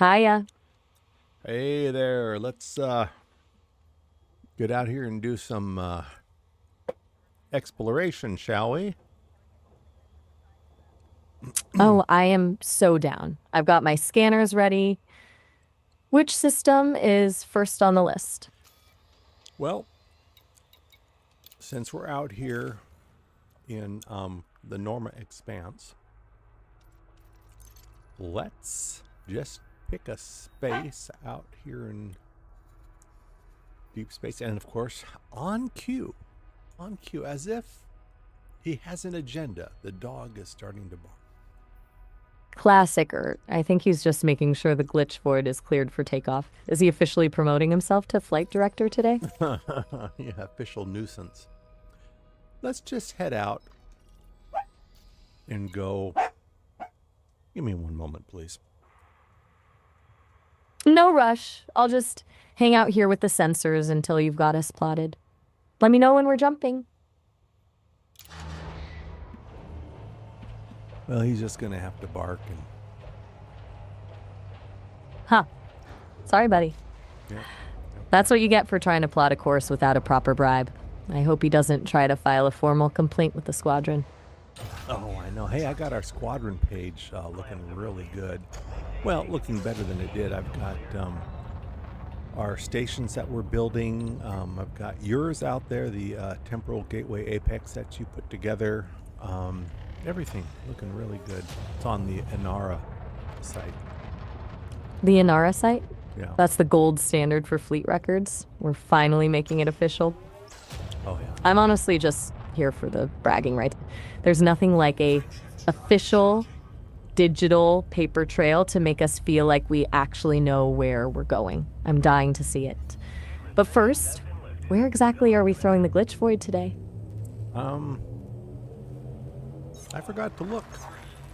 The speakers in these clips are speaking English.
Hiya. Hey there, let's get out here and do some exploration, shall we? Oh, I am so down. I've got my scanners ready. Which system is first on the list? Well, since we're out here in the Norma Expanse, let's just pick a space out here in deep space. And of course, on cue, as if he has an agenda, the dog is starting to bark. Classic Ert. I think he's just making sure the glitch void is cleared for takeoff. Is he officially promoting himself to flight director today? Yeah, official nuisance. Let's just head out and go. Give me one moment, please. No rush. I'll just hang out here with the sensors until you've got us plotted. Let me know when we're jumping. Well, he's just going to have to bark and. Huh. Sorry, buddy. Yeah. That's what you get for trying to plot a course without a proper bribe. I hope he doesn't try to file a formal complaint with the squadron. Oh, I know. Hey, I got our squadron page looking really good. Well, looking better than it did. I've got our stations that we're building. I've got yours out there, the Temporal Gateway Apex that you put together. Everything looking really good. It's on the Inara site. The Inara site? Yeah. That's the gold standard for fleet records. We're finally making it official. Oh, yeah. I'm honestly just here for the bragging rights. There's nothing like a official digital paper trail to make us feel like we actually know where we're going. I'm dying to see it. But first, where exactly are we throwing the glitch void today? I forgot to look.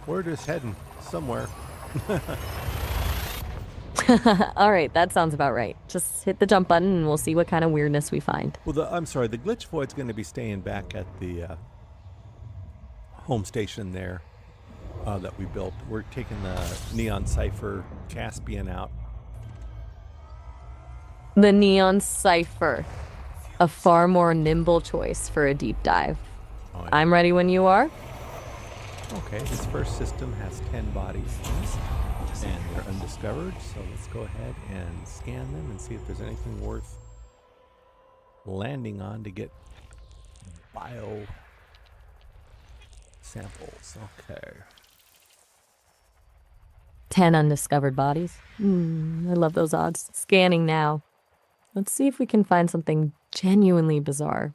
We're just heading somewhere. All right, that sounds about right. Just hit the jump button and we'll see what kind of weirdness we find. Well, I'm sorry, the glitch void's going to be staying back at the home station there that we built. We're taking the Neon Cipher Caspian out. The Neon Cipher, a far more nimble choice for a deep dive. Oh, yeah. I'm ready when you are. Okay, this first system has 10 bodies and they're undiscovered, so let's go ahead and scan them and see if there's anything worth landing on to get bio samples. Okay. 10 undiscovered bodies. I love those odds. Scanning now. Let's see if we can find something genuinely bizarre.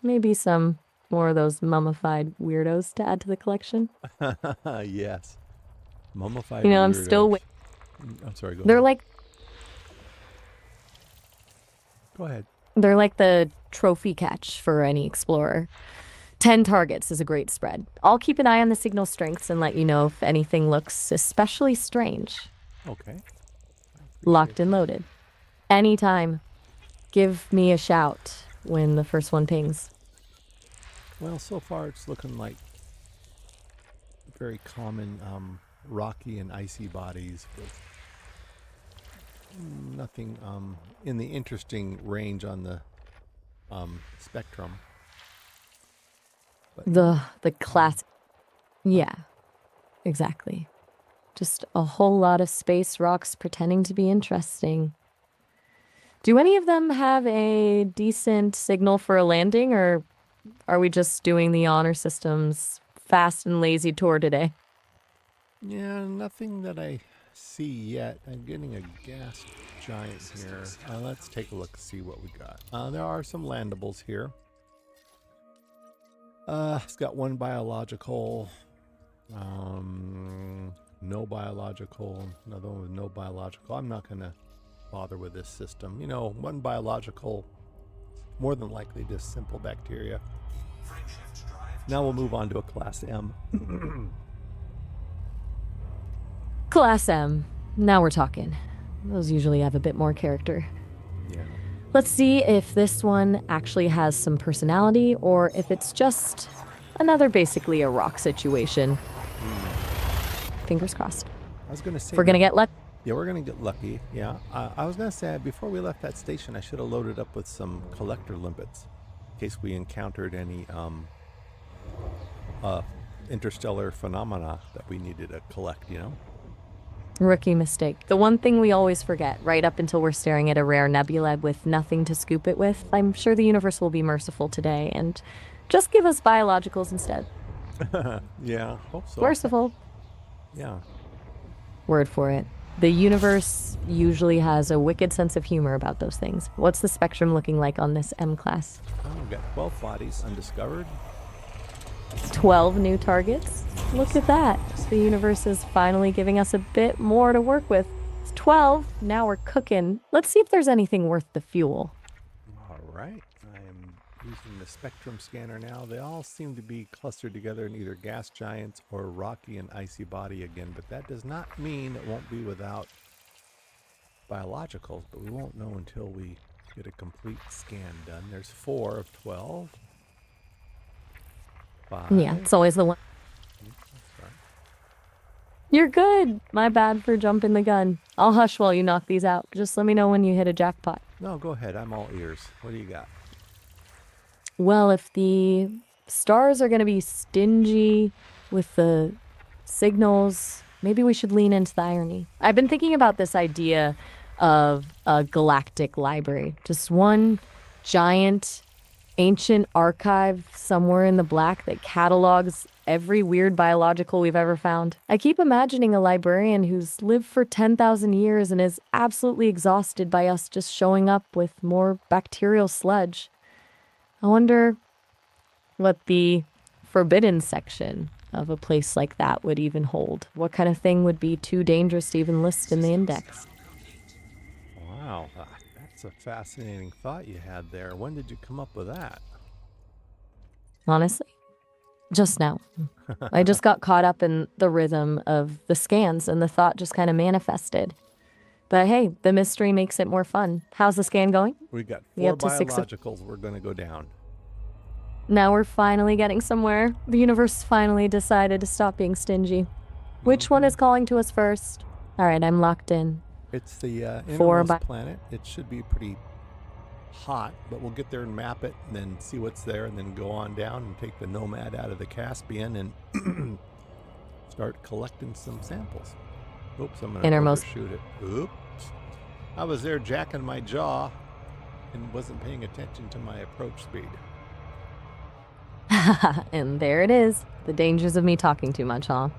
Maybe some more of those mummified weirdos to add to the collection. Yes. Mummified You know, I'm weirdos. still I'm sorry, go They're ahead. like Go ahead. they're like the trophy catch for any explorer. 10 targets is a great spread. I'll keep an eye on the signal strengths and let you know if anything looks especially strange. Okay. Locked and loaded. Anytime. Give me a shout when the first one pings. Well, so far it's looking like very common rocky and icy bodies with nothing in the interesting range on the spectrum. But The classic. Yeah, exactly. Just a whole lot of space rocks pretending to be interesting. Do any of them have a decent signal for a landing, or are we just doing the honor system's fast and lazy tour today? yeah, nothing that I see yet. I'm getting a gas giant here. Let's take a look, see what we got. There are some landables here. It's got one biological, no biological, another one with no biological. I'm not going to bother with this system. You know, one biological, more than likely just simple bacteria. Now we'll move on to a Class M. Class M. Now we're talking. Those usually have a bit more character. Yeah. Let's see if this one actually has some personality or if it's just another basically a rock situation. Fingers crossed. I was going to say, If we're gonna get lucky. Yeah, we're gonna get lucky. Yeah, I was gonna say before we left that station, I should have loaded up with some collector limpets in case we encountered any uh, interstellar phenomena that we needed to collect. Rookie mistake. The one thing we always forget, right up until we're staring at a rare nebula with nothing to scoop it with. I'm sure the universe will be merciful today and just give us biologicals instead. Yeah, hope so. Merciful. Yeah. Word for it. The universe usually has a wicked sense of humor about those things. What's the spectrum looking like on this M class? Oh, we've got 12 bodies undiscovered. 12 new targets? Look at that. The universe is finally giving us a bit more to work with. It's 12. Now we're cooking. Let's see if there's anything worth the fuel. All right. I am using the spectrum scanner now. They all seem to be clustered together in either gas giants or rocky and icy body again, but that does not mean it won't be without biologicals, but we won't know until we get a complete scan done. There's 4 of 12. 5. Yeah, it's always the one. Sorry. You're good. My bad for jumping the gun. I'll hush while you knock these out. Just let me know when you hit a jackpot. No, go ahead. I'm all ears. What do you got? Well, if the stars are going to be stingy with the signals, maybe we should lean into the irony. I've been thinking about this idea of a galactic library, just one giant ancient archive somewhere in the black that catalogs every weird biological we've ever found. I keep imagining a librarian who's lived for 10,000 years and is absolutely exhausted by us just showing up with more bacterial sludge. I wonder what the forbidden section of a place like that would even hold. What kind of thing would be too dangerous to even list in the index? Wow, that's a fascinating thought you had there. When did you come up with that? Honestly, just now. I just got caught up in the rhythm of the scans and the thought just kind of manifested. But hey, the mystery makes it more fun. How's the scan going? We got We 4 up to 6 of... biologicals. We're going to go down. Now we're finally getting somewhere. The universe finally decided to stop being stingy. Which one is calling to us first? All right, I'm locked in. It's the 4 innermost planet. It should be pretty hot, but we'll get there and map it and then see what's there and then go on down and take the Nomad out of the Caspian and start collecting some samples. Oops, I'm going to Innermost. overshoot it. Oops. I was there jacking my jaw and wasn't paying attention to my approach speed. And there it is. The dangers of me talking too much, huh?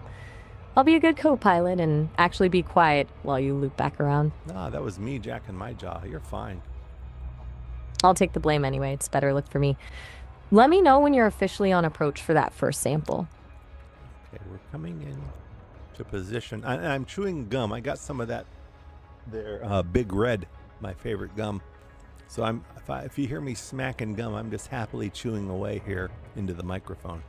I'll be a good co-pilot and actually be quiet while you loop back around. Nah, that was me jacking my jaw. You're fine. I'll take the blame anyway. It's better look for me. Let me know when you're officially on approach for that first sample. Okay, we're coming in to position. I'm chewing gum. I got some of that there, Big Red, my favorite gum. So if you hear me smacking gum, I'm just happily chewing away here into the microphone.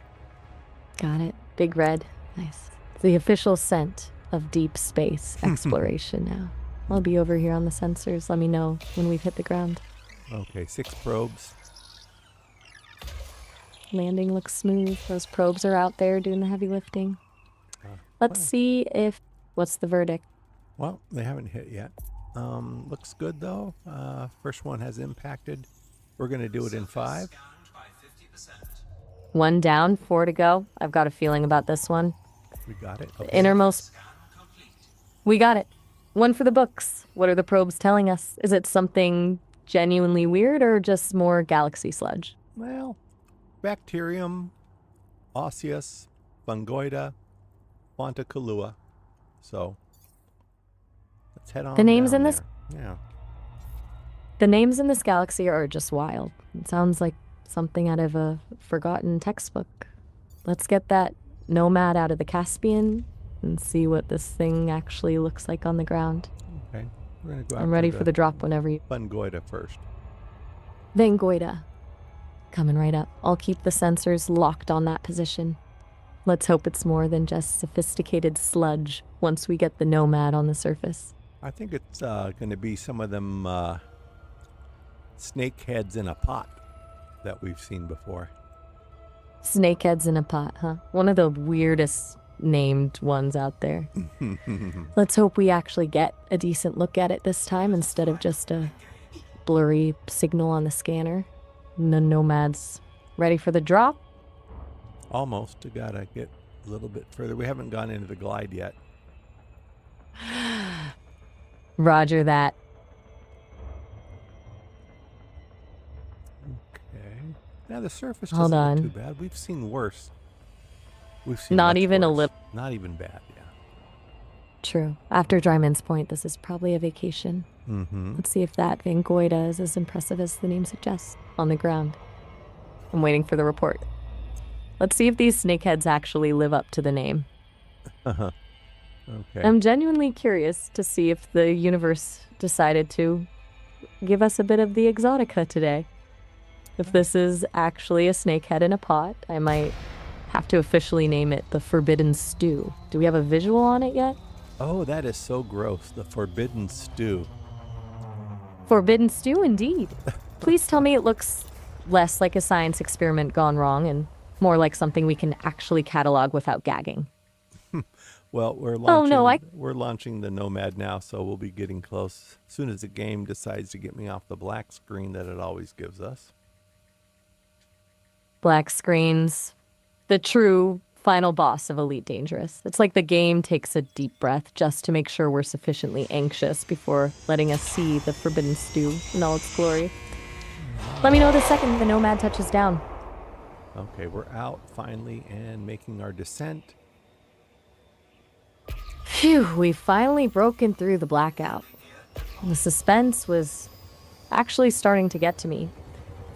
Got it. Big Red. Nice. It's the official scent of deep space exploration now. I'll be over here on the sensors. Let me know when we've hit the ground. Okay, 6 probes. Landing looks smooth. Those probes are out there doing the heavy lifting. Let's see if... What's the verdict? Well, they haven't hit yet. Looks good though. First one has impacted. We're going to do it in 5. 1 down, 4 to go. I've got a feeling about this one. We got it. Okay. The innermost... We got it. 1 for the books. What are the probes telling us? Is it something genuinely weird or just more galaxy sludge? Well, bacterium, osseous, fungoida, fonticulua. So let's head on The names down in this... there. Yeah. The names in this galaxy are just wild. It sounds like something out of a forgotten textbook. Let's get that Nomad out of the Caspian and see what this thing actually looks like on the ground. Okay. We're going to go I'm ready for the drop whenever you... fungoida first. Vangoida. Coming right up. I'll keep the sensors locked on that position. Let's hope it's more than just sophisticated sludge once we get the Nomad on the surface. I think it's going to be some of them snake heads in a pot that we've seen before. Snakeheads in a pot, huh? One of the weirdest named ones out there. Let's hope we actually get a decent look at it this time instead of just a blurry signal on the scanner. The Nomad's ready for the drop. Almost. I gotta get a little bit further. We haven't gone into the glide yet. Roger that. Okay. Now the surface Hold doesn't on. look too bad. We've seen worse. We've seen Not much even a worse. little. Not even bad, yeah. True. After Dryman's Point, this is probably a vacation. Mm-hmm. Let's see if that Vangoida is as impressive as the name suggests on the ground. I'm waiting for the report. Let's see if these snakeheads actually live up to the name. Okay. I'm genuinely curious to see if the universe decided to give us a bit of the exotica today. If this is actually a snakehead in a pot, I might have to officially name it the Forbidden Stew. Do we have a visual on it yet? Oh, that is so gross. The forbidden stew. Forbidden Stew, indeed. Please tell me it looks less like a science experiment gone wrong and more like something we can actually catalog without gagging. Well, we're Oh, launching. no, We're launching the Nomad now, so we'll be getting close. As soon as the game decides to get me off the black screen that it always gives us. Black screens, the true final boss of Elite Dangerous. It's like the game takes a deep breath just to make sure we're sufficiently anxious before letting us see the Forbidden Stew in all its glory. Let me know the second the Nomad touches down. Okay, we're out finally and making our descent. Phew, we finally broken through the blackout. The suspense was actually starting to get to me.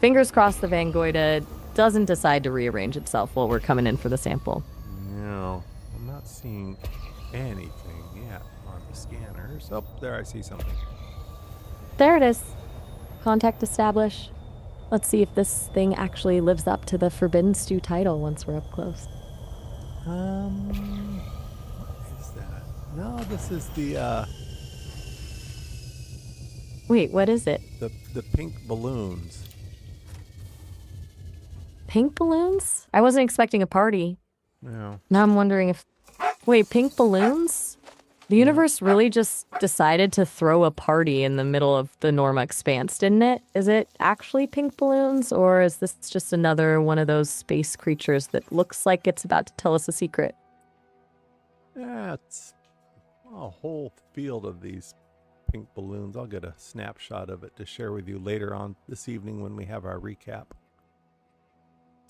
Fingers crossed the Vangoida doesn't decide to rearrange itself while we're coming in for the sample. No, I'm not seeing anything yet on the scanners. Oh, there I see something. There it is. Contact established. Let's see if this thing actually lives up to the Forbidden Stew title once we're up close. What is that? No, this is the Wait, what is it? the pink balloons. Pink balloons? I wasn't expecting a party. No. Now I'm wondering if... Wait, pink balloons? The universe really just decided to throw a party in the middle of the Norma Expanse, didn't it? Is it actually pink balloons, or is this just another one of those space creatures that looks like it's about to tell us a secret? Yeah, it's a whole field of these pink balloons. I'll get a snapshot of it to share with you later on this evening when we have our recap.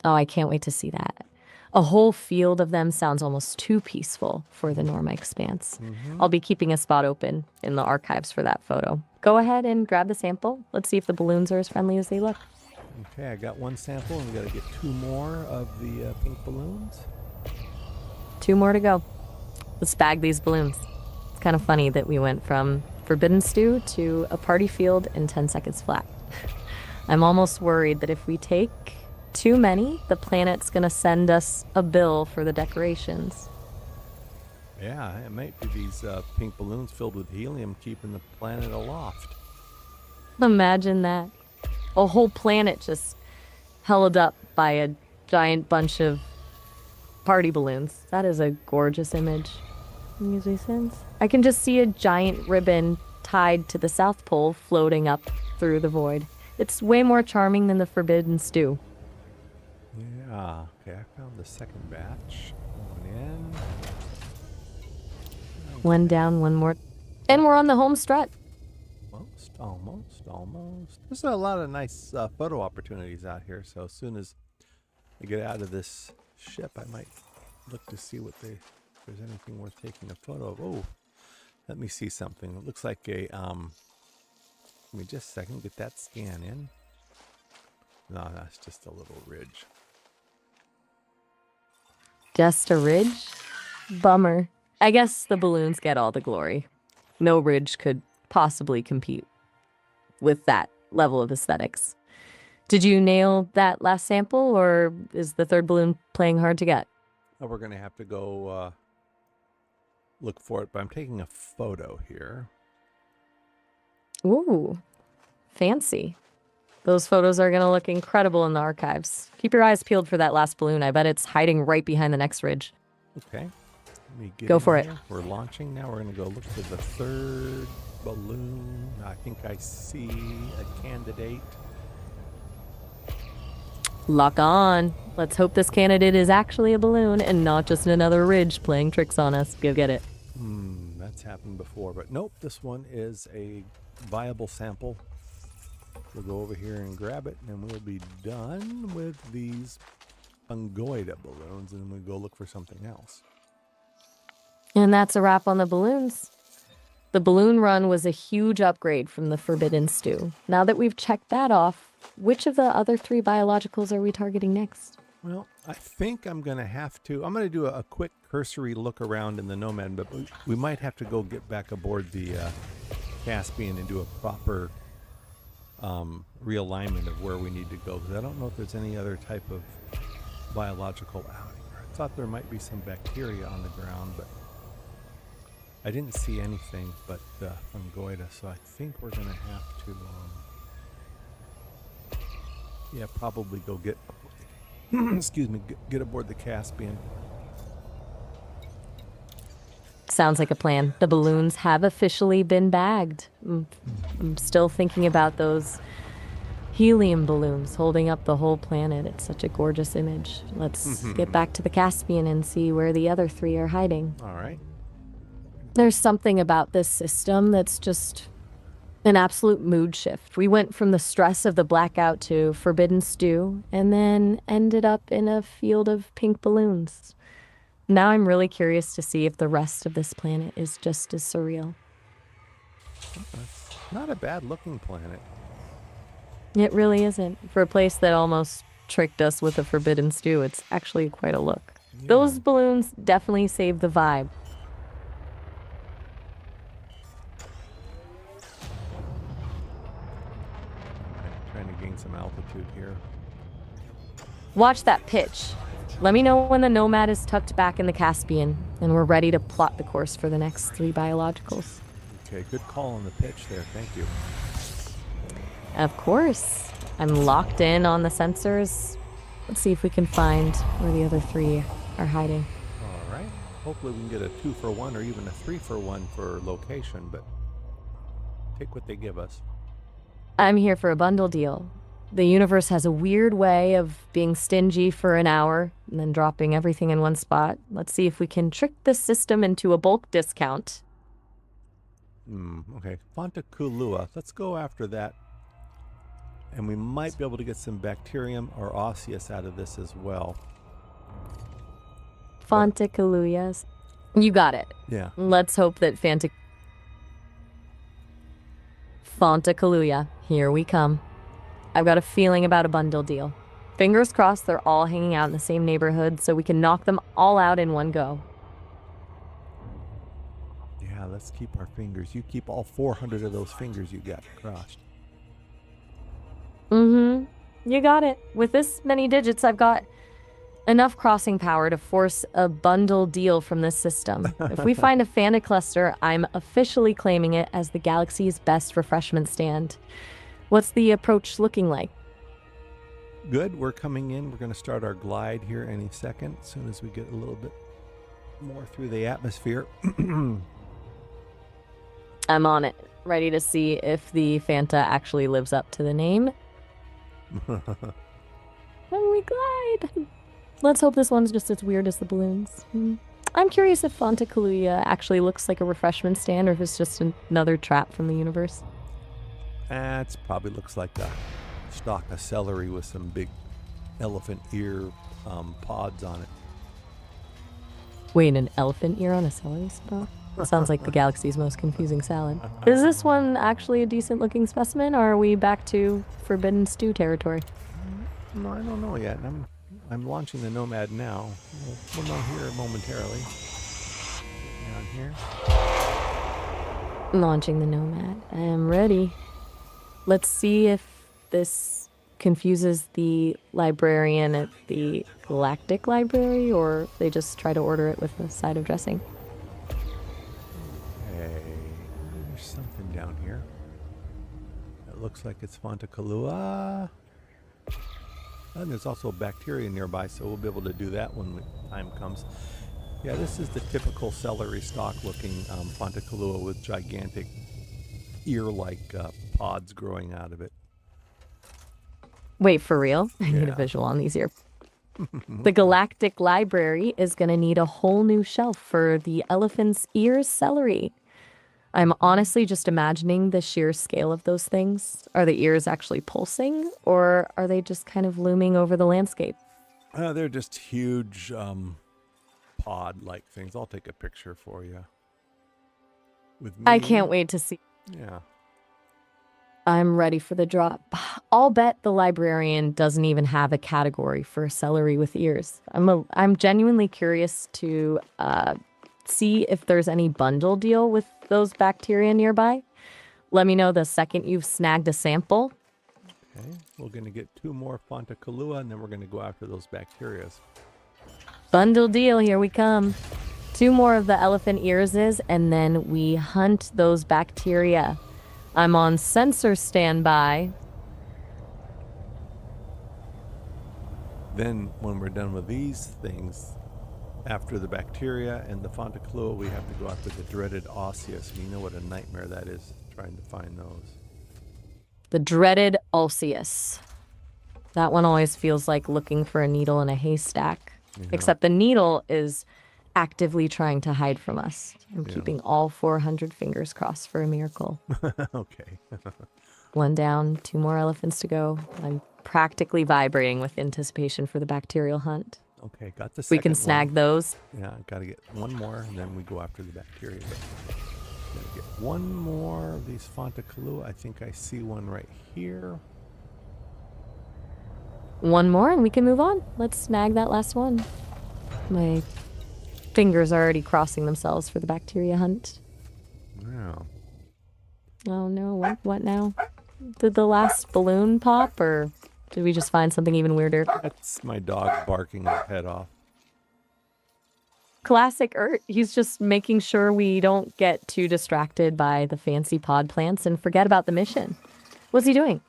Oh, I can't wait to see that. A whole field of them sounds almost too peaceful for the Norma Expanse. I'll be keeping a spot open in the archives for that photo. Go ahead and grab the sample. Let's see if the balloons are as friendly as they look. Okay, I got one sample and we got to get 2 more of the pink balloons. 2 more to go. Let's bag these balloons. It's kind of funny that we went from Forbidden Stew to a party field in 10 seconds flat. I'm almost worried that if we take too many, the planet's gonna send us a bill for the decorations. Yeah, it might be these pink balloons filled with helium keeping the planet aloft. Imagine that. A whole planet just held up by a giant bunch of party balloons. That is a gorgeous image. Usually sense. I can just see a giant ribbon tied to the South Pole floating up through the void. It's way more charming than the Forbidden Stew. Yeah, okay, I found the second batch. Going in. One down, one more. And we're on the home strut. Almost. There's a lot of nice photo opportunities out here, so as soon as I get out of this ship, I might look to see if there's anything worth taking a photo of. Oh, let me see something. It looks like a, give me just a second, get that scan in. No, that's just a little ridge. Just a ridge? Bummer. I guess the balloons get all the glory. No ridge could possibly compete with that level of aesthetics. Did you nail that last sample, or is the third balloon playing hard to get? Oh, we're going to have to go look for it, but I'm taking a photo here. Ooh, fancy. Those photos are going to look incredible in the archives. Keep your eyes peeled for that last balloon. I bet it's hiding right behind the next ridge. Okay. Let me get Go in for it. here. We're launching now. We're going to go look for the third balloon. I think I see a candidate. Lock on. Let's hope this candidate is actually a balloon and not just another ridge playing tricks on us. Go get it. That's happened before, but nope, this one is a viable sample. We'll go over here and grab it, and then we'll be done with these fungoida balloons, and then we go look for something else. And that's a wrap on the balloons. The balloon run was a huge upgrade from the Forbidden Stew. Now that we've checked that off, which of the other 3 biologicals are we targeting next? Well, I think I'm going to do a quick cursory look around in the Nomad, but we might have to go get back aboard the Caspian and do a proper realignment of where we need to go, because I don't know if there's any other type of biological out here. I thought there might be some bacteria on the ground, but I didn't see anything but fungoida, so I think we're going to have to probably go get get aboard the Caspian. Sounds like a plan. The balloons have officially been bagged. I'm still thinking about those helium balloons holding up the whole planet. It's such a gorgeous image. Let's get back to the Caspian and see where the other 3 are hiding. All right. There's something about this system that's just an absolute mood shift. We went from the stress of the blackout to Forbidden Stew and then ended up in a field of pink balloons. Now I'm really curious to see if the rest of this planet is just as surreal. It's not a bad looking planet. It really isn't. For a place that almost tricked us with a Forbidden Stew, it's actually quite a look. Yeah. Those balloons definitely save the vibe. Trying to gain some altitude here. Watch that pitch. Let me know when the Nomad is tucked back in the Caspian, and we're ready to plot the course for the next 3 biologicals. Okay, good call on the pitch there. Thank you. Of course. I'm locked in on the sensors. Let's see if we can find where the other 3 are hiding. All right. Hopefully we can get a 2-for-1 or even a 3-for-1 for location, but take what they give us. I'm here for a bundle deal. The universe has a weird way of being stingy for an hour and then dropping everything in one spot. Let's see if we can trick the system into a bulk discount. Okay. Fontaculua. Let's go after that. And we might be able to get some bacterium or osseous out of this as well. Fontaculuyas. You got it. Yeah. Let's hope that Fontacaluya. Here we come. I've got a feeling about a bundle deal. Fingers crossed they're all hanging out in the same neighborhood so we can knock them all out in one go. Yeah, let's keep our fingers. You keep all 400 of those fingers you got crossed. You got it. With this many digits, I've got enough crossing power to force a bundle deal from this system. If we find a Fanta cluster, I'm officially claiming it as the galaxy's best refreshment stand. What's the approach looking like? Good. We're coming in. We're going to start our glide here any second, as soon as we get a little bit more through the atmosphere. I'm on it. Ready to see if the Fanta actually lives up to the name. And we glide. Let's hope this one's just as weird as the balloons. I'm curious if Fontacaluya actually looks like a refreshment stand or if it's just another trap from the universe. It probably looks like a stalk of celery with some big elephant ear pods on it. Wait, an elephant ear on a celery stalk? That sounds like the galaxy's most confusing salad. Is this one actually a decent looking specimen, or are we back to Forbidden Stew territory? No, I don't know yet. I'm launching the Nomad now. We'll know here momentarily. Down here. Launching the Nomad. I am ready. Let's see if this confuses the librarian at the Galactic Library, or if they just try to order it with a side of dressing. Okay, there's something down here. It looks like it's Fontaculua. And there's also bacteria nearby, so we'll be able to do that when the time comes. Yeah, this is the typical celery stalk looking Fontacolua with gigantic ear-like pods growing out of it. Wait, for real? I need a Yeah. visual on these here. The Okay. Galactic Library is going to need a whole new shelf for the elephant's ears celery. I'm Mhm. honestly just imagining the sheer scale of those things. Are the ears actually pulsing, or are they just kind of looming over the landscape? They're just huge pod-like things. I'll take a picture for you. With I can't me, wait to see. yeah. I'm ready for the drop. I'll bet the librarian doesn't even have a category for celery with ears. I'm genuinely curious to see if there's any bundle deal with those bacteria nearby. Let me know the second you've snagged a sample. Okay, we're going to get 2 more Fontacolua, and then we're going to go after those bacterias. Bundle deal, here we come. 2 more of the elephant ears, and then we hunt those bacteria. I'm on sensor standby. Then, when we're done with these things, after the bacteria and the Fontacolua, we have to go after the dreaded osseous. And you know what a nightmare that is, trying to find those. The dreaded Ulceus. That one always feels like looking for a needle in a haystack. Yeah, Except the needle is actively trying to hide from us. I'm yeah. keeping all 400 fingers crossed for a miracle. Okay. One down, 2 more elephants to go. I'm practically vibrating with anticipation for the bacterial hunt. Okay, got the We can second one. snag those. Yeah, got to get one more, and then we go after the bacteria. Gotta get one more of these Fontacolua. I think I see one right here. One more and we can move on. Let's snag that last one. My fingers are already crossing themselves for the bacteria hunt. Yeah. Oh no, what now? Did the last balloon pop, or did we just find something even weirder? That's my dog barking his head off. Classic Ert. He's just making sure we don't get too distracted by the fancy pod plants and forget about the mission. What's he doing?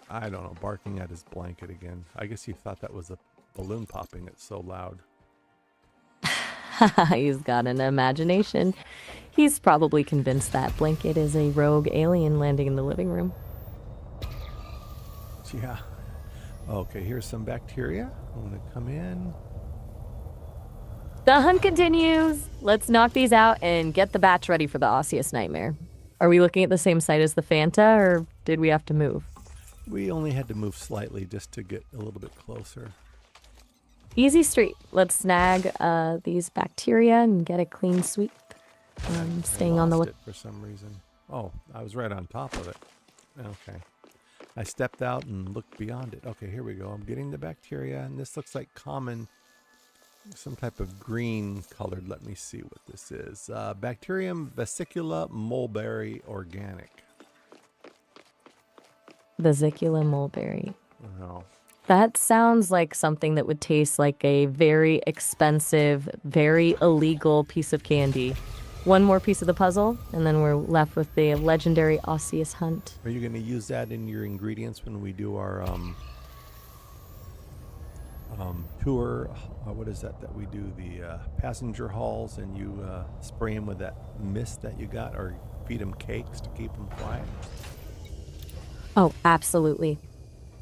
I don't know, barking at his blanket again. I guess he thought that was a balloon popping. It's so loud. He's got an imagination. He's probably convinced that blanket is a rogue alien landing in the living room. Yeah. Okay, here's some bacteria. I'm gonna come in. The hunt continues. Let's knock these out and get the batch ready for the osseous nightmare. Are we looking at the same site as the Fanta, or did we have to move? We only had to move slightly just to get a little bit closer. Easy street. Let's snag these bacteria and get a clean sweep. I Staying on the lost look. it for some reason. Oh, I was right on top of it. Okay. I stepped out and looked beyond it. Okay, here we go. I'm getting the bacteria, and this looks like common, some type of green colored. Let me see what this is. Bacterium vesicula mulberry organic. Vesicula mulberry. Oh, That sounds like something that would taste like a very expensive, very illegal piece of candy. One more piece of the puzzle, and then we're left with the legendary osseous hunt. are you going to use that in your ingredients when we do our tour? What is that we do? The passenger halls, and you spray them with that mist that you got, or feed them cakes to keep them quiet? Oh, absolutely.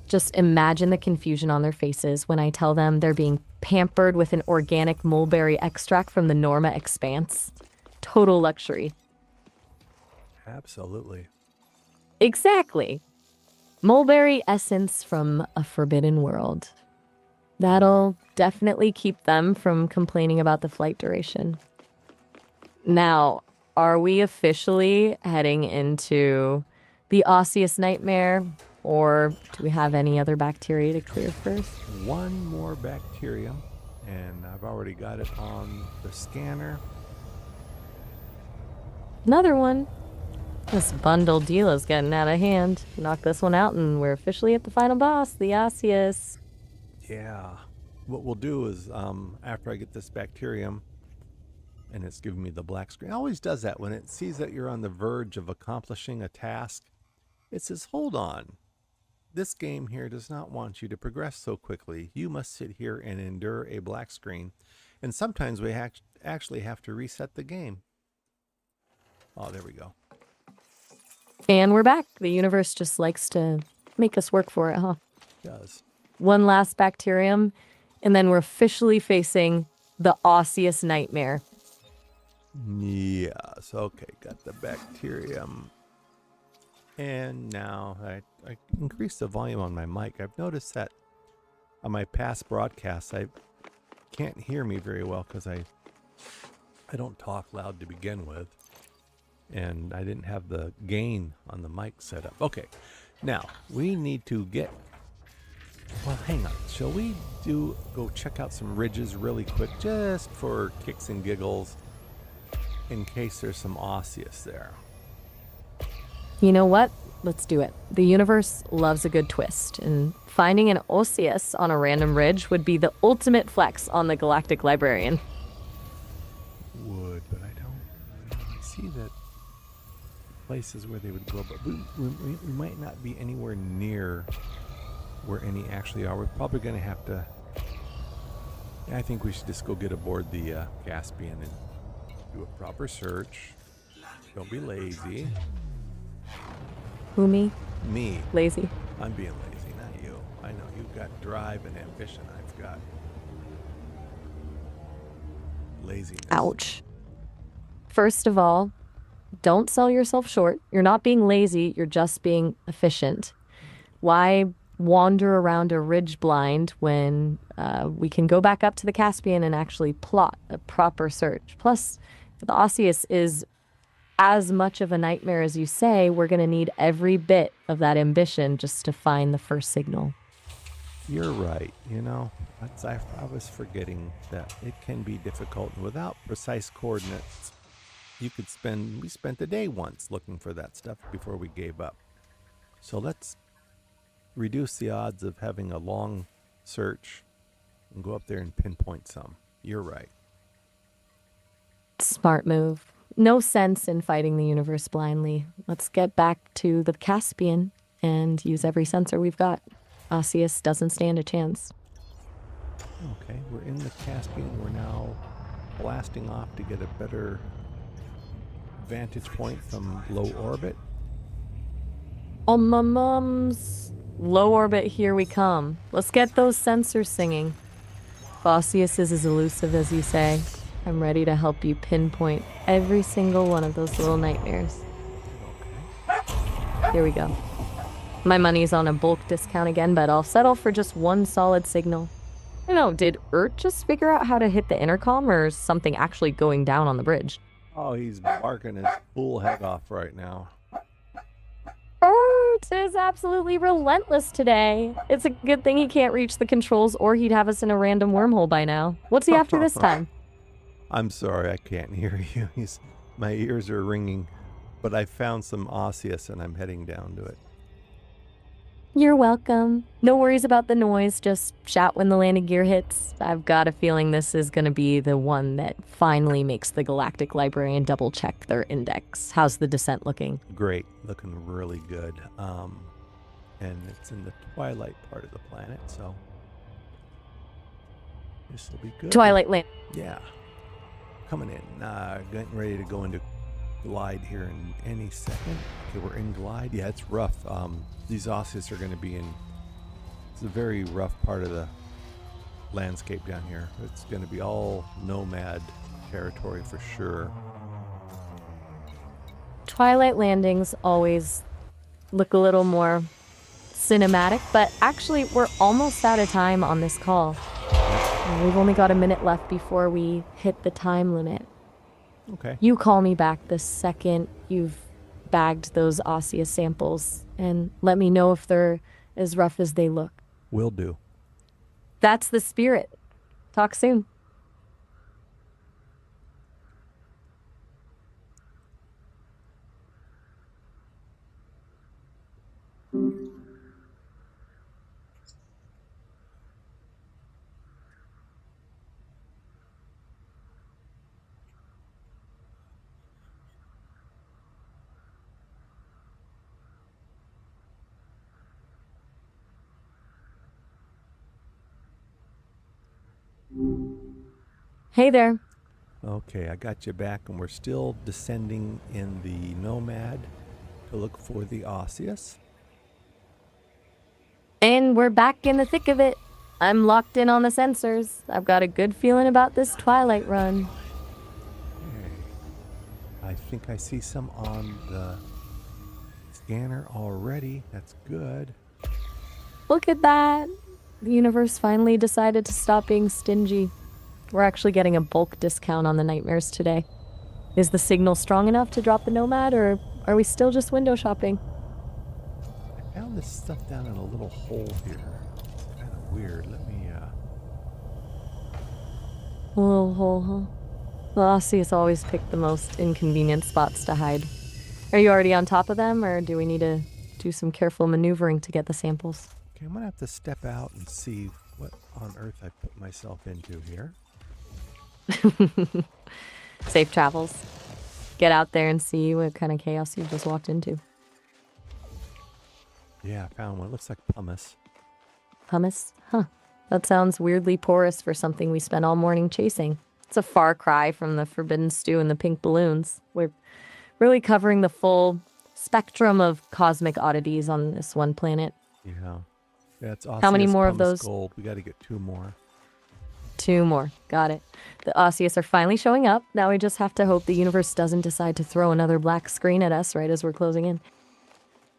Just imagine the confusion on their faces when I tell them they're being pampered with an organic mulberry extract from the Norma Expanse. Total luxury. Absolutely. Exactly. Mulberry essence from a forbidden world. That'll definitely keep them from complaining about the flight duration. Now, are we officially heading into the osseous nightmare, or do we have any other bacteria to clear first? One more bacterium, and I've already got it on the scanner. Another one. This bundle deal is getting out of hand. Knock this one out, and we're officially at the final boss, the osseous. Yeah. What we'll do is, after I get this bacterium, and it's giving me the black screen, it always does that when it sees that you're on the verge of accomplishing a task. It says, hold on. This game here does not want you to progress so quickly. You must sit here and endure a black screen. And sometimes we actually have to reset the game. Oh, there we go. And we're back. The universe just likes to make us work for it, huh? It does. One last bacterium, and then we're officially facing the osseous nightmare. Yes. Okay, got the bacterium. And now I increased the volume on my mic. I've noticed that on my past broadcasts, I can't hear me very well because I don't talk loud to begin with. And I didn't have the gain on the mic set up. Okay, now we need to get... Well, hang on. Shall we go check out some ridges really quick just for kicks and giggles in case there's some osseous there? You know what? Let's do it. The universe loves a good twist, and finding an osseous on a random ridge would be the ultimate flex on the galactic librarian. Would, but I don't really see that places where they would go, but we might not be anywhere near where any actually are. We're probably going to have to... I think we should just go get aboard the Caspian and do a proper search. Don't be lazy. Who, me? Me. Lazy. I'm being lazy, not you. I know you've got drive and ambition. I've got laziness. Ouch. First of all, don't sell yourself short. You're not being lazy, you're just being efficient. Why wander around a ridge blind when we can go back up to the Caspian and actually plot a proper search? Plus, if the osseous is as much of a nightmare as you say, we're going to need every bit of that ambition just to find the first signal. You're right. You know, I was forgetting that it can be difficult. And without precise coordinates, we spent the day once looking for that stuff before we gave up. So let's reduce the odds of having a long search and go up there and pinpoint some. You're right. Smart move. No sense in fighting the universe blindly. Let's get back to the Caspian and use every sensor we've got. Osseous doesn't stand a chance. Okay, we're in the Caspian. We're now blasting off to get a better vantage point from low orbit. Oh, my mums. Low orbit, here we come. Let's get those sensors singing. If Osseous is as elusive as you say, I'm ready to help you pinpoint every single one of those little nightmares. Here we go. My money's on a bulk discount again, but I'll settle for just one solid signal. I don't know, did Ert just figure out how to hit the intercom, or is something actually going down on the bridge? Oh, he's barking his fool head off right now. Ert is absolutely relentless today. It's a good thing he can't reach the controls, or he'd have us in a random wormhole by now. What's he after this time? I'm sorry, I can't hear you. My ears are ringing, but I found some osseous and I'm heading down to it. You're welcome. No worries about the noise. Just shout when the landing gear hits. I've got a feeling this is going to be the one that finally makes the Galactic Librarian double check their index. How's the descent looking? Great, looking really good. And it's in the twilight part of the planet, so this will be good. Twilight Land. Yeah, coming in. Getting ready to go into glide here in any second. Okay, we're in glide. Yeah, it's rough. These osseous are going to be in... It's a very rough part of the landscape down here. It's going to be all nomad territory for sure. Twilight landings always look a little more cinematic, but actually we're almost out of time on this call. We've only got a minute left before we hit the time limit. Okay. You call me back the second you've bagged those osseous samples and let me know if they're as rough as they look. Will do. That's the spirit. Talk soon. Hey there. Okay, I got you back, and we're still descending in the Nomad to look for the osseous. And we're back in the thick of it. I'm locked in on the sensors. I've got a good feeling about this Twilight run. Okay, I think I see some on the scanner already. That's good. Look at that. The universe finally decided to stop being stingy. We're actually getting a bulk discount on the nightmares today. Is the signal strong enough to drop the Nomad, or are we still just window shopping? I found this stuff down in a little hole here. It's kind of weird. Let me, A little hole, huh? The Aussies always pick the most inconvenient spots to hide. Are you already on top of them, or do we need to do some careful maneuvering to get the samples? okay, I'm gonna have to step out and see what on earth I put myself into here. Safe travels. Get out there and see what kind of chaos you just walked into. Yeah, I found one. It looks like pumice. Pumice? Huh. That sounds weirdly porous for something we spent all morning chasing. It's a far cry from the forbidden stew and the pink balloons. We're really covering the full spectrum of cosmic oddities on this one planet. Yeah. Yeah, it's How many osseous more of pumice those? gold. We got to get 2 more. Two more. Got it. The Osseous are finally showing up. Now we just have to hope the universe doesn't decide to throw another black screen at us right as we're closing in.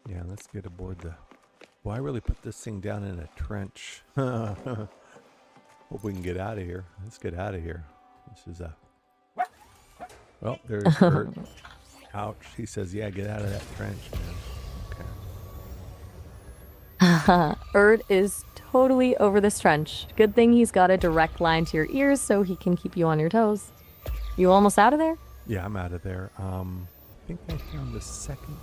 Yeah, let's get aboard the. Well, I really put this thing down in a trench. Hope we can get out of here. Let's get out of here. This is a. Well, there's Bert. Ouch. He says, yeah, get out of that trench, man. Okay. Erd is totally over this trench. Good thing he's got a direct line to your ears so he can keep you on your toes. You almost out of there? Yeah, I'm out of there. I think I found the second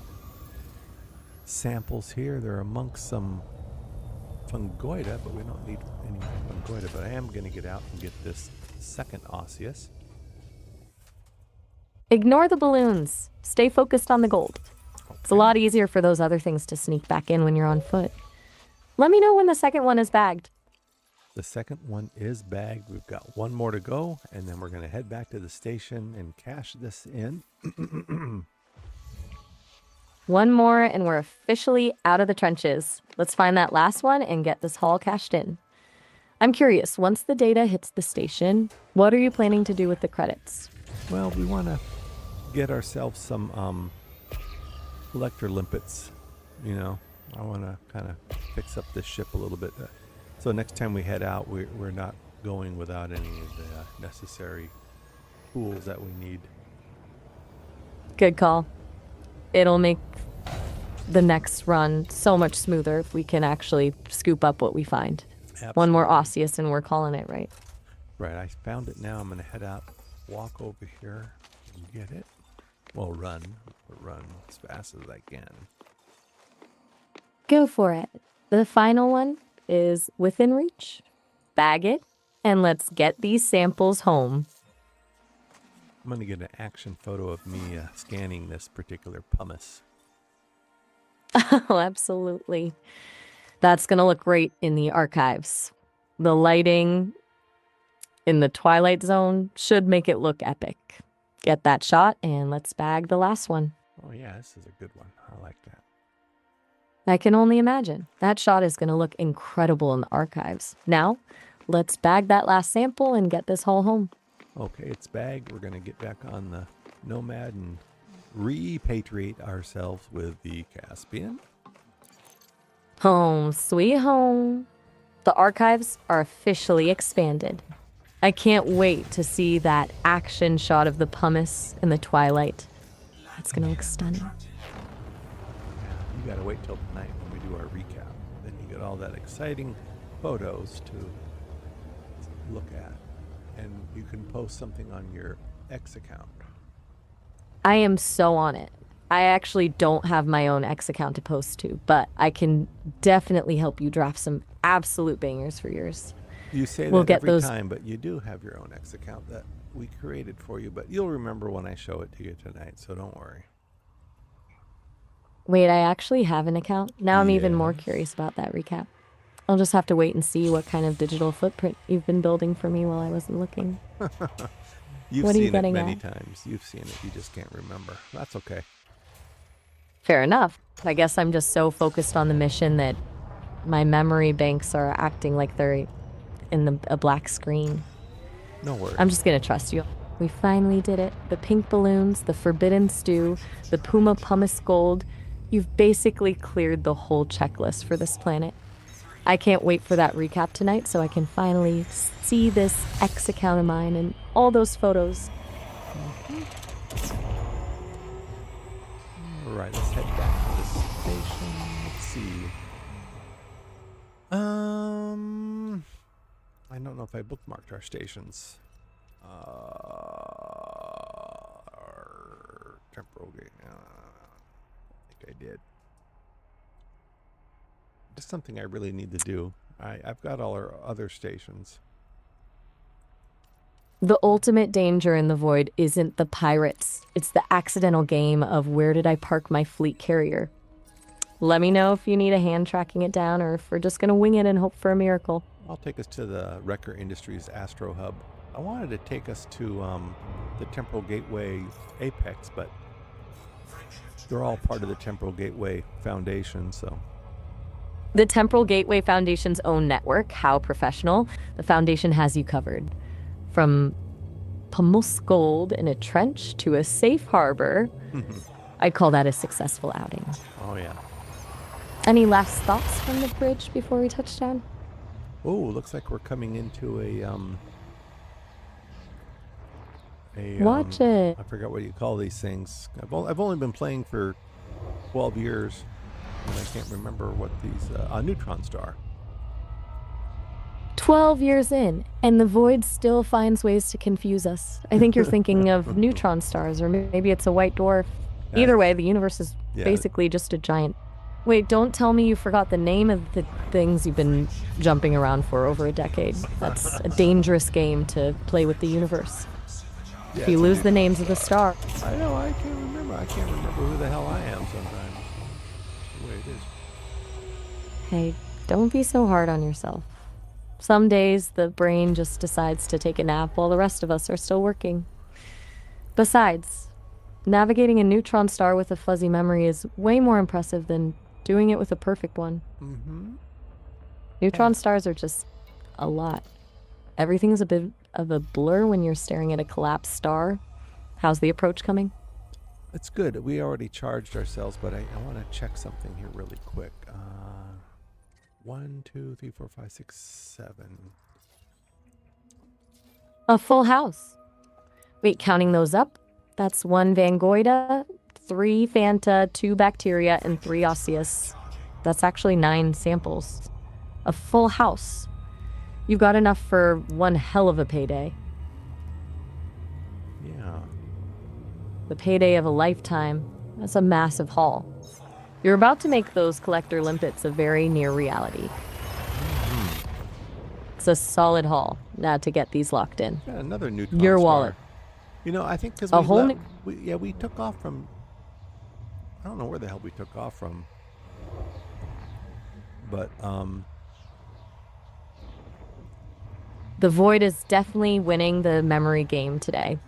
samples here. They're amongst some fungoida, but we don't need any fungoida. But I am going to get out and get this second osseous. Ignore the balloons. Stay focused on the gold. It's a lot easier for those other things to sneak back in when you're on foot. Let me know when the second one is bagged. The second one is bagged. We've got one more to go, and then we're going to head back to the station and cash this in. One more, and we're officially out of the trenches. Let's find that last one and get this haul cashed in. I'm curious, once the data hits the station, what are you planning to do with the credits? Well, we want to get ourselves some electrolympets, you know. I want to kind of fix up this ship a little bit. So next time we head out, we're not going without any of the necessary tools that we need. Good call. It'll make the next run so much smoother if we can actually scoop up what we find. Absolutely. One more osseous and we're calling it, right? Right, I found it now. I'm going to head out, walk over here, and get it. Well, run as fast as I can. Go for it. The final one is within reach. Bag it, and let's get these samples home. I'm going to get an action photo of me scanning this particular pumice. Oh, absolutely. That's going to look great in the archives. The lighting in the Twilight Zone should make it look epic. Get that shot, and let's bag the last one. Oh, yeah, this is a good one. I like that. I can only imagine. That shot is going to look incredible in the archives. Now, let's bag that last sample and get this haul home. Okay, it's bagged. We're going to get back on the Nomad and repatriate ourselves with the Caspian. Home, sweet home. The archives are officially expanded. I can't wait to see that action shot of the pumice in the twilight. It's going to look stunning. Yeah, you got to wait till tonight when we do our recap. Then you get all that exciting photos to look at. And you can post something on your X account. I am so on it. I actually don't have my own X account to post to, but I can definitely help you draft some absolute bangers for yours. You say We'll that get every those... time, but you do have your own X account that we created for you. But you'll remember when I show it to you tonight, so don't worry. Wait, I actually have an account? Now I'm even Yeah. more curious about that recap. I'll just have to wait and see what kind of digital footprint you've been building for me while I wasn't looking. You've What are you seen it getting many at? times. You've seen it. You just can't remember. That's okay. Fair enough. I guess I'm just so focused on the mission that my memory banks are acting like they're in a black screen. No worries. I'm just gonna trust you. We finally did it. The pink balloons, the forbidden stew, the Puma pumice gold. You've basically cleared the whole checklist for this planet. I can't wait for that recap tonight so I can finally see this X account of mine and all those photos. All right, let's head back to the station. Let's see. I don't know if I bookmarked our stations. Temporal gate. I think I did. Just something I really need to do. I've got all our other stations. The ultimate danger in the void isn't the pirates. It's the accidental game of where did I park my fleet carrier. Let me know if you need a hand tracking it down or if we're just going to wing it and hope for a miracle. I'll take us to the Wrecker Industries Astro Hub. I wanted to take us to the Temporal Gateway Apex, but they're all part of the Temporal Gateway Foundation, so... The Temporal Gateway Foundation's own network, how professional, the Foundation has you covered. From pumice gold in a trench to a safe harbor, I'd call that a successful outing. Oh, yeah. Any last thoughts from the bridge before we touch down? Oh, looks like we're coming into Watch it. I forgot what you call these things. I've only been playing for 12 years, and I can't remember what these... a neutron star. 12 years in, and the void still finds ways to confuse us. I think you're thinking of neutron stars, or maybe it's a white dwarf. Either way, the universe is basically just a giant... Wait, don't tell me you forgot the name of the things you've been jumping around for over a decade. That's a dangerous game to play with the universe. Yeah, If you lose the names of the star. I know, I can't remember. I can't remember who the hell I am sometimes. That's the way it is. Hey, don't be so hard on yourself. Some days the brain just decides to take a nap while the rest of us are still working. Besides, navigating a neutron star with a fuzzy memory is way more impressive than doing it with a perfect one. Neutron stars are just a lot. Everything's a bit of a blur when you're staring at a collapsed star. How's the approach coming? It's good. We already charged ourselves, but I want to check something here really quick. 1, 2, 3, 4, 5, 6, 7. A full house. Wait, counting those up? That's 1 Vangoida, 3 Fanta, 2 Bacteria, and 3 Osseous. That's actually 9 samples. A full house. You've got enough for one hell of a payday. Yeah. The payday of a lifetime. That's a massive haul. You're about to make those collector limpets a very near reality. It's a solid haul now to get these locked in. Yeah, another neutron Your star. wallet. You know, I think because A whole new- we took off from... I don't know where the hell we took off from. But, The Void is definitely winning the memory game today.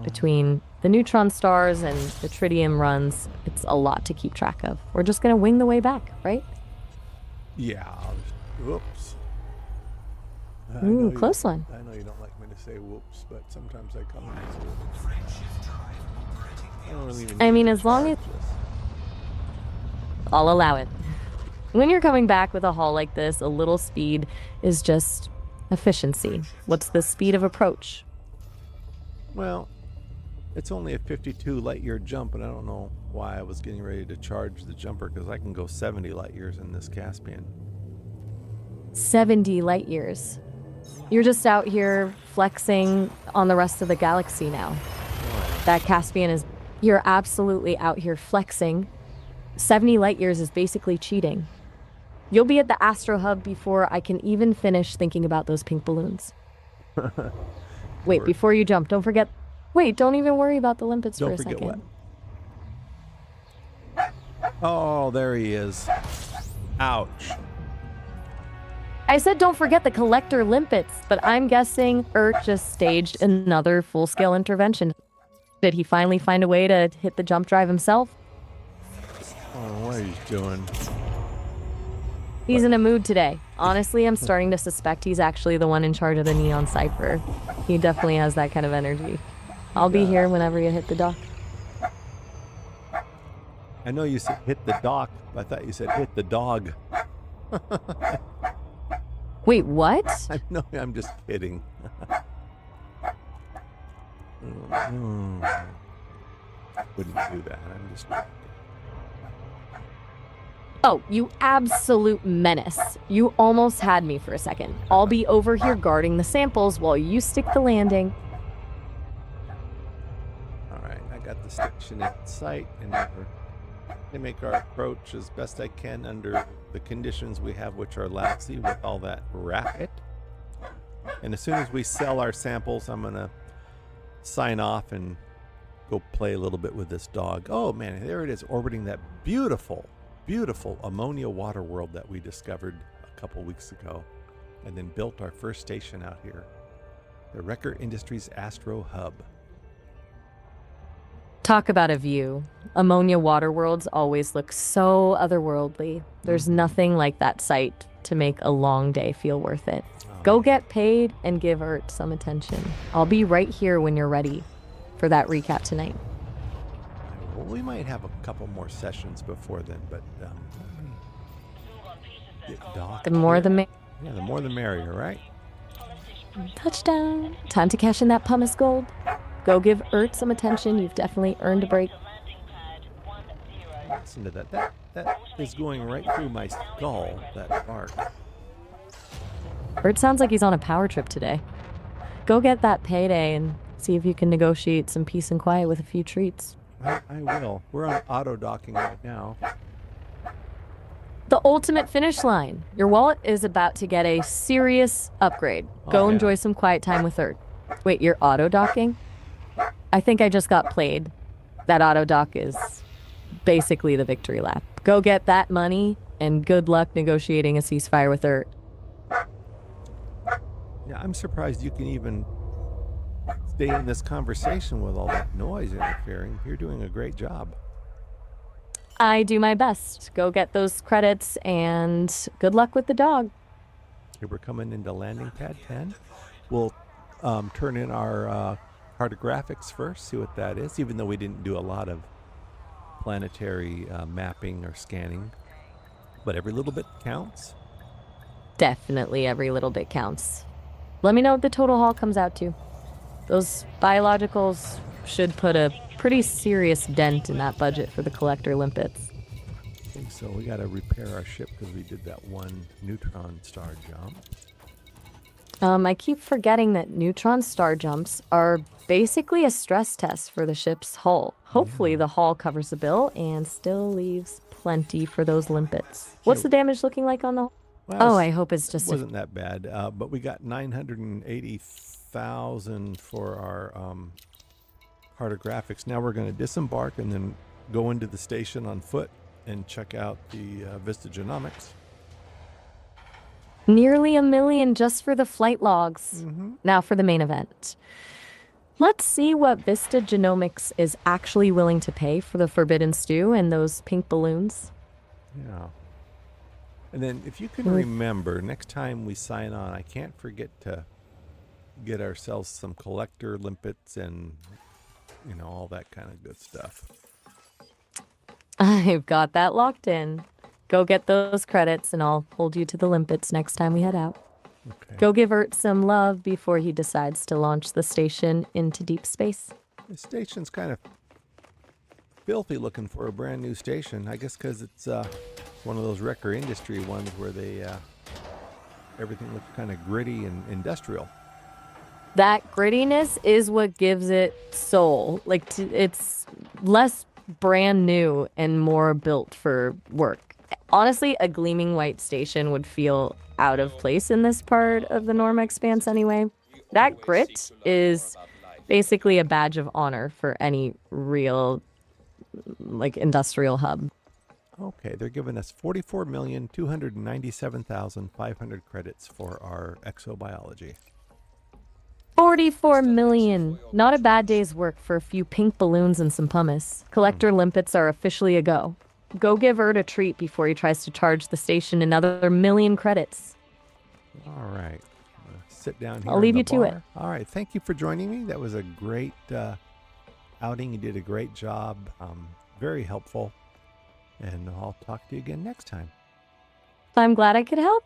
Between the neutron stars and the tritium runs, it's a lot to keep track of. We're just going to wing the way back, right? yeah. Whoops. Ooh, close one. I know you don't like me to say whoops, but sometimes I come in this I don't really even I need mean, to as long as... charge this. I'll allow it. When you're coming back with a haul like this, a little speed is just efficiency. What's the speed of approach? Well, it's only a 52 light year jump, and I don't know why I was getting ready to charge the jumper, because I can go 70 light years in this Caspian. 70 light years. You're just out here flexing on the rest of the galaxy now. That Caspian is... You're absolutely out here flexing. 70 light years is basically cheating. You'll be at the Astro Hub before I can even finish thinking about those pink balloons. Wait, before you jump, don't forget... Wait, don't even worry about the limpets for Don't a forget second. what? Oh, there he is. Ouch. I said don't forget the collector limpets, but I'm guessing Ert just staged another full-scale intervention. Did he finally find a way to hit the jump drive himself? Oh, what he's doing. He's in a mood today. Honestly, I'm starting to suspect he's actually the one in charge of the Neon Cipher. He definitely has that kind of energy. I'll be here whenever you hit the dock. I know you said hit the dock, but I thought you said hit the dog. Wait, what? I know, I'm just kidding. Wouldn't do that. I'm just kidding. Oh, you absolute menace. You almost had me for a second. I'll be over here guarding the samples while you stick the landing. All right, I got the station in sight, and they make our approach as best I can under the conditions we have, which are lousy with all that racket. And as soon as we sell our samples, I'm going to sign off and go play a little bit with this dog. Oh, man, there it is, orbiting that beautiful ammonia water world that we discovered a couple weeks ago and then built our first station out here, the Wrecker Industries Astro Hub. Talk about a view. Ammonia water worlds always look so otherworldly. There's nothing like that site to make a long day feel worth it. Go get paid and give Ert some attention. I'll be right here when you're ready for that recap tonight. Well, we might have a couple more sessions before then, but The more the merrier. Yeah, the more the merrier, right? Touchdown. Time to cash in that pumice gold. Go give Ert some attention. You've definitely earned a break. Listen to that. That is going right through my skull, that bark. Ert sounds like he's on a power trip today. Go get that payday and see if you can negotiate some peace and quiet with a few treats. I will. We're on auto docking right now. The ultimate finish line. Your wallet is about to get a serious upgrade. Go enjoy some quiet time with Ert. Wait, you're auto docking? I think I just got played. That auto dock is basically the victory lap. Go get that money and good luck negotiating a ceasefire with Ert. Yeah, I'm surprised you can even stay in this conversation with all that noise interfering. You're doing a great job. I do my best. Go get those credits and good luck with the dog. Here we're coming into landing pad 10. We'll turn in our cartographics first, see what that is, even though we didn't do a lot of planetary mapping or scanning. But every little bit counts. Definitely every little bit counts. Let me know what the total haul comes out to. Those biologicals should put a pretty serious dent in that budget for the collector limpets. I think so. We got to repair our ship because we did that one neutron star jump. I keep forgetting that neutron star jumps are basically a stress test for the ship's hull. Hopefully the hull covers the bill and still leaves plenty for those limpets. What's the damage looking like on the hull? Well, I hope it's just wasn't that bad, but we got 980,000 for our cartographics. Now we're going to disembark and then go into the station on foot and check out the Vista Genomics. Nearly $1 million just for the flight logs. Now for the main event. Let's see what Vista Genomics is actually willing to pay for the Forbidden Stew and those pink balloons. Yeah. And then if you can remember, next time we sign on, I can't forget to get ourselves some collector limpets and, all that kind of good stuff. I've got that locked in. Go get those credits and I'll hold you to the limpets next time we head out. Okay. Go give Ert some love before he decides to launch the station into deep space. The station's kind of filthy looking for a brand new station. I guess because it's one of those Wrecker Industry ones where they everything looks kind of gritty and industrial. That grittiness is what gives it soul. It's less brand new and more built for work. Honestly, a gleaming white station would feel out of place in this part of the Norma Expanse anyway. That grit is basically a badge of honor for any real, industrial hub. Okay, they're giving us 44,297,500 credits for our exobiology. 44 million. Not a bad day's work for a few pink balloons and some pumice. Hmm. Collector limpets are officially a go. Go give Ert a treat before he tries to charge the station another million credits. All right. Sit down I'll here in leave the you to it. bar. All right. Thank you for joining me. That was a great outing. You did a great job. Very helpful. And I'll talk to you again next time. I'm glad I could help.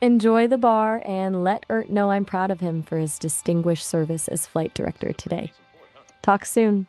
Enjoy the bar and let Ert know I'm proud of him for his distinguished service as flight director today. Talk soon.